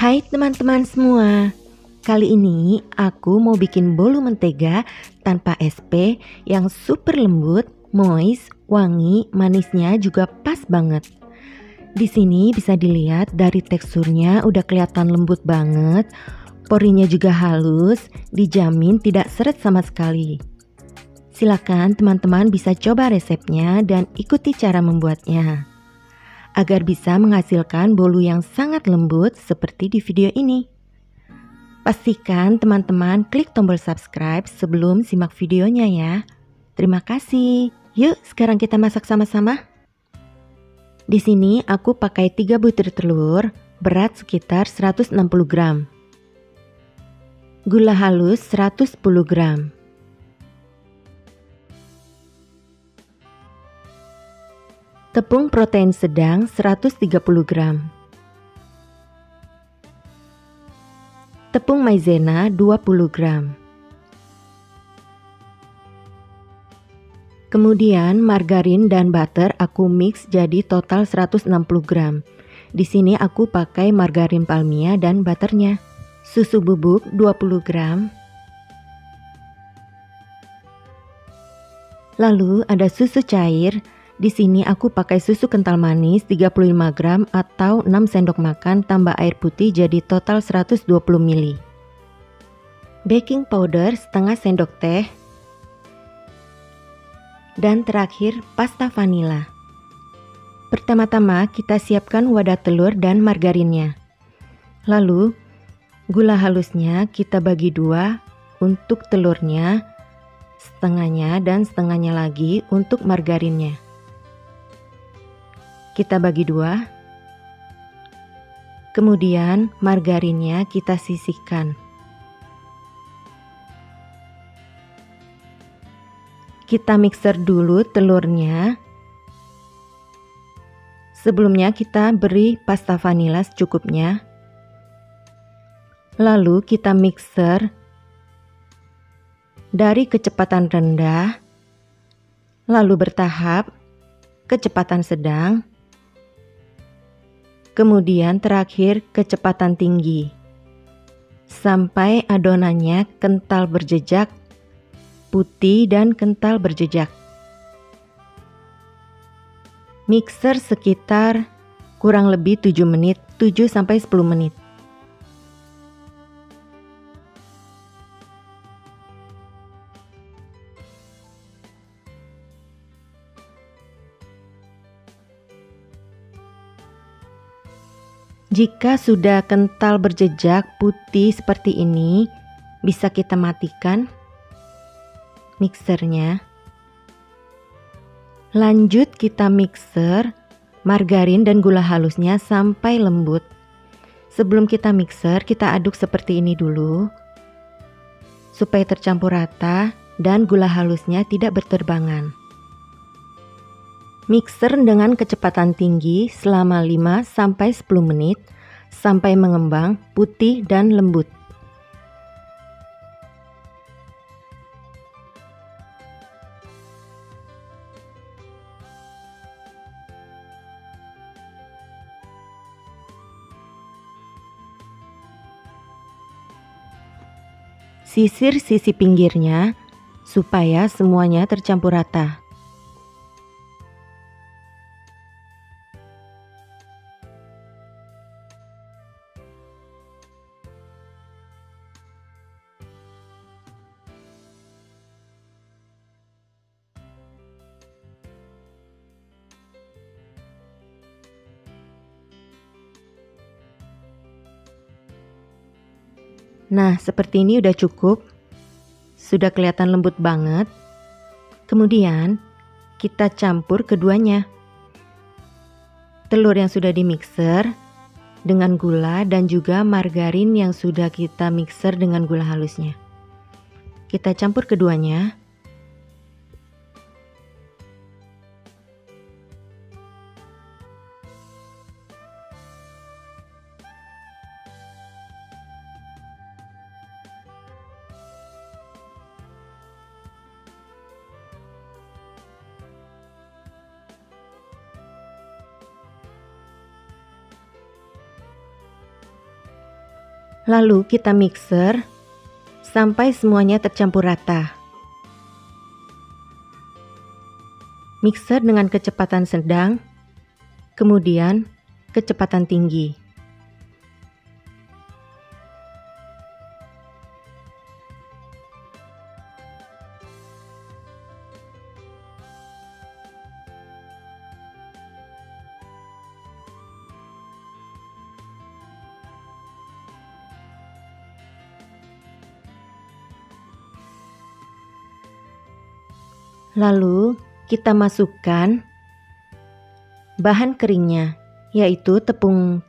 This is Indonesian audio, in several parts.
Hai teman-teman semua, kali ini aku mau bikin bolu mentega tanpa SP yang super lembut, moist, wangi, manisnya juga pas banget. Di sini bisa dilihat dari teksturnya udah kelihatan lembut banget, porinya juga halus, dijamin tidak seret sama sekali. Silakan teman-teman bisa coba resepnya dan ikuti cara membuatnya agar bisa menghasilkan bolu yang sangat lembut seperti di video ini. Pastikan teman-teman klik tombol subscribe sebelum simak videonya ya. Terima kasih. Yuk sekarang kita masak sama-sama. Di sini aku pakai 3 butir telur, berat sekitar 160 gram. Gula halus 110 gram. Tepung protein sedang 130 gram. Tepung maizena 20 gram. Kemudian margarin dan butter aku mix jadi total 160 gram. Di sini aku pakai margarin Palmia dan butternya. Susu bubuk 20 gram. Lalu ada susu cair. Di sini aku pakai susu kental manis 35 gram atau 6 sendok makan tambah air putih jadi total 120 ml. Baking powder setengah sendok teh. Dan terakhir pasta vanila. Pertama-tama kita siapkan wadah telur dan margarinnya. Lalu gula halusnya kita bagi dua untuk telurnya, setengahnya dan setengahnya lagi untuk margarinnya. Kita bagi dua. Kemudian margarinnya kita sisihkan. Kita mixer dulu telurnya. Sebelumnya kita beri pasta vanila secukupnya. Lalu kita mixer dari kecepatan rendah, lalu bertahap, kecepatan sedang, kemudian terakhir kecepatan tinggi, sampai adonannya kental berjejak, putih dan kental berjejak. Mixer sekitar kurang lebih 7 menit, 7-10 menit. Jika sudah kental berjejak putih seperti ini, bisa kita matikan mixernya. Lanjut kita mixer margarin dan gula halusnya sampai lembut. Sebelum kita mixer, kita aduk seperti ini dulu supaya tercampur rata dan gula halusnya tidak berterbangan. Mixer dengan kecepatan tinggi selama 5-10 menit sampai mengembang, putih dan lembut. Sisir sisi pinggirnya supaya semuanya tercampur rata. Nah, seperti ini udah cukup. Sudah kelihatan lembut banget. Kemudian, kita campur keduanya. Telur yang sudah dimixer dengan gula dan juga margarin yang sudah kita mixer dengan gula halusnya. Kita campur keduanya. Lalu kita mixer sampai semuanya tercampur rata. Mixer dengan kecepatan sedang, kemudian kecepatan tinggi. Lalu kita masukkan bahan keringnya, yaitu tepung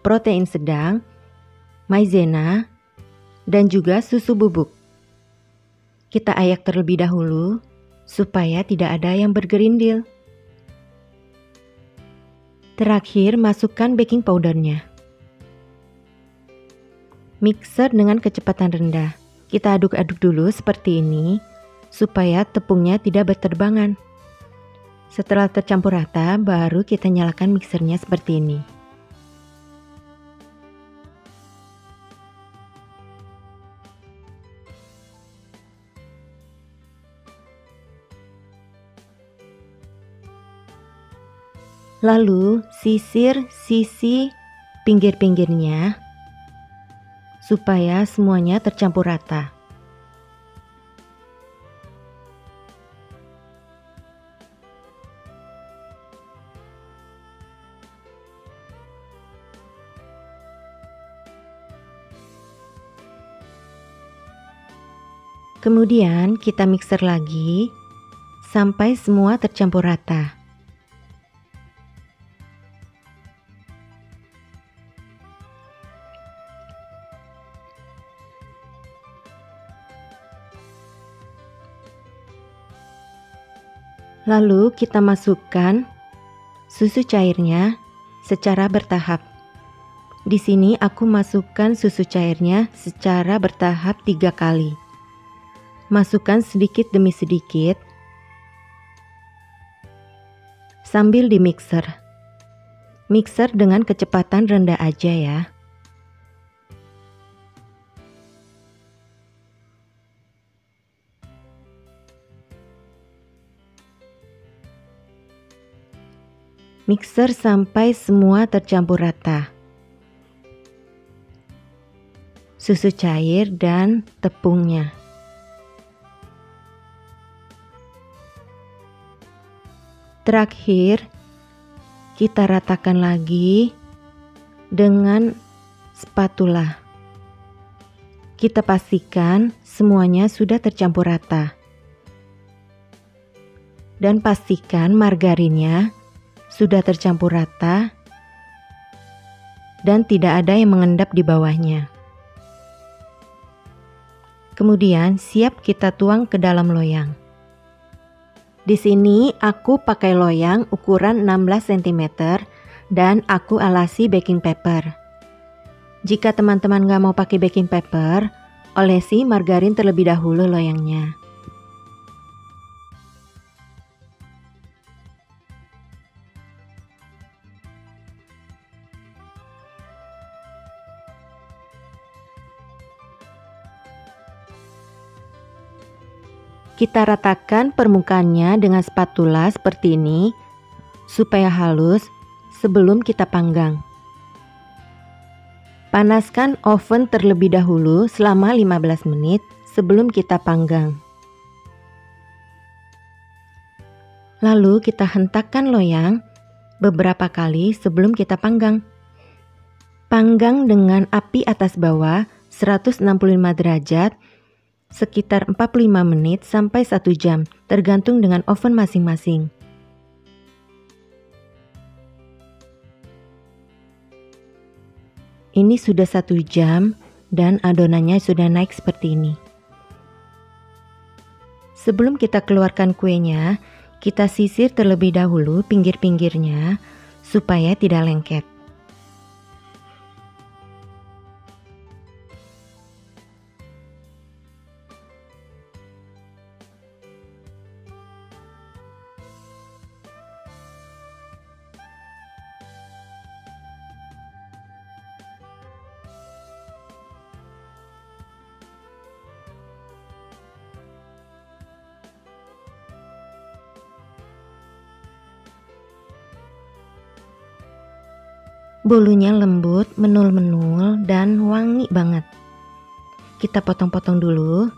protein sedang, maizena, dan juga susu bubuk. Kita ayak terlebih dahulu supaya tidak ada yang bergerindil. Terakhir, masukkan baking powdernya. Mixer dengan kecepatan rendah. Kita aduk-aduk dulu seperti ini supaya tepungnya tidak berterbangan. Setelah tercampur rata, baru kita nyalakan mixernya seperti ini. Lalu sisir sisi pinggir-pinggirnya supaya semuanya tercampur rata. Kemudian kita mixer lagi sampai semua tercampur rata. Lalu kita masukkan susu cairnya secara bertahap. Di sini aku masukkan susu cairnya secara bertahap 3 kali. Masukkan sedikit demi sedikit sambil dimixer. Mixer dengan kecepatan rendah aja ya. Mixer sampai semua tercampur rata. Susu cair dan tepungnya. Terakhir, kita ratakan lagi dengan spatula. Kita pastikan semuanya sudah tercampur rata. Dan pastikan margarinnya sudah tercampur rata dan tidak ada yang mengendap di bawahnya. Kemudian siap kita tuang ke dalam loyang. Di sini aku pakai loyang ukuran 16 cm dan aku alasi baking paper. Jika teman-teman gak mau pakai baking paper, olesi margarin terlebih dahulu loyangnya. Kita ratakan permukaannya dengan spatula seperti ini supaya halus sebelum kita panggang. Panaskan oven terlebih dahulu selama 15 menit sebelum kita panggang. Lalu kita hentakkan loyang beberapa kali sebelum kita panggang. Panggang dengan api atas bawah 165 derajat sekitar 45 menit sampai 1 jam, tergantung dengan oven masing-masing. Ini sudah 1 jam dan adonannya sudah naik seperti ini. Sebelum kita keluarkan kuenya, kita sisir terlebih dahulu pinggir-pinggirnya supaya tidak lengket. Bolunya lembut, menul-menul, dan wangi banget. Kita potong-potong dulu.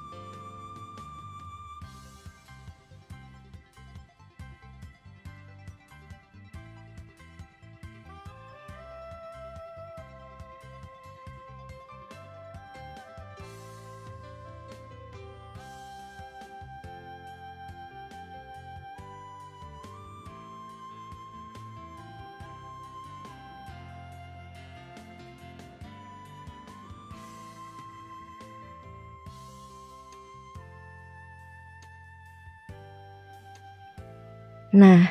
Nah,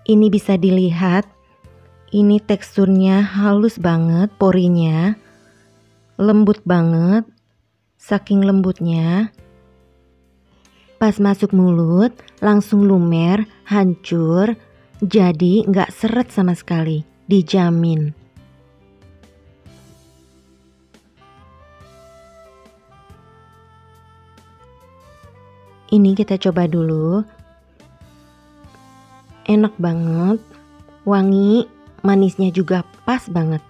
ini bisa dilihat, ini teksturnya halus banget, porinya lembut banget. Saking lembutnya, pas masuk mulut langsung lumer, hancur, jadi nggak seret sama sekali, dijamin. Ini kita coba dulu. Enak banget, wangi, manisnya juga pas banget.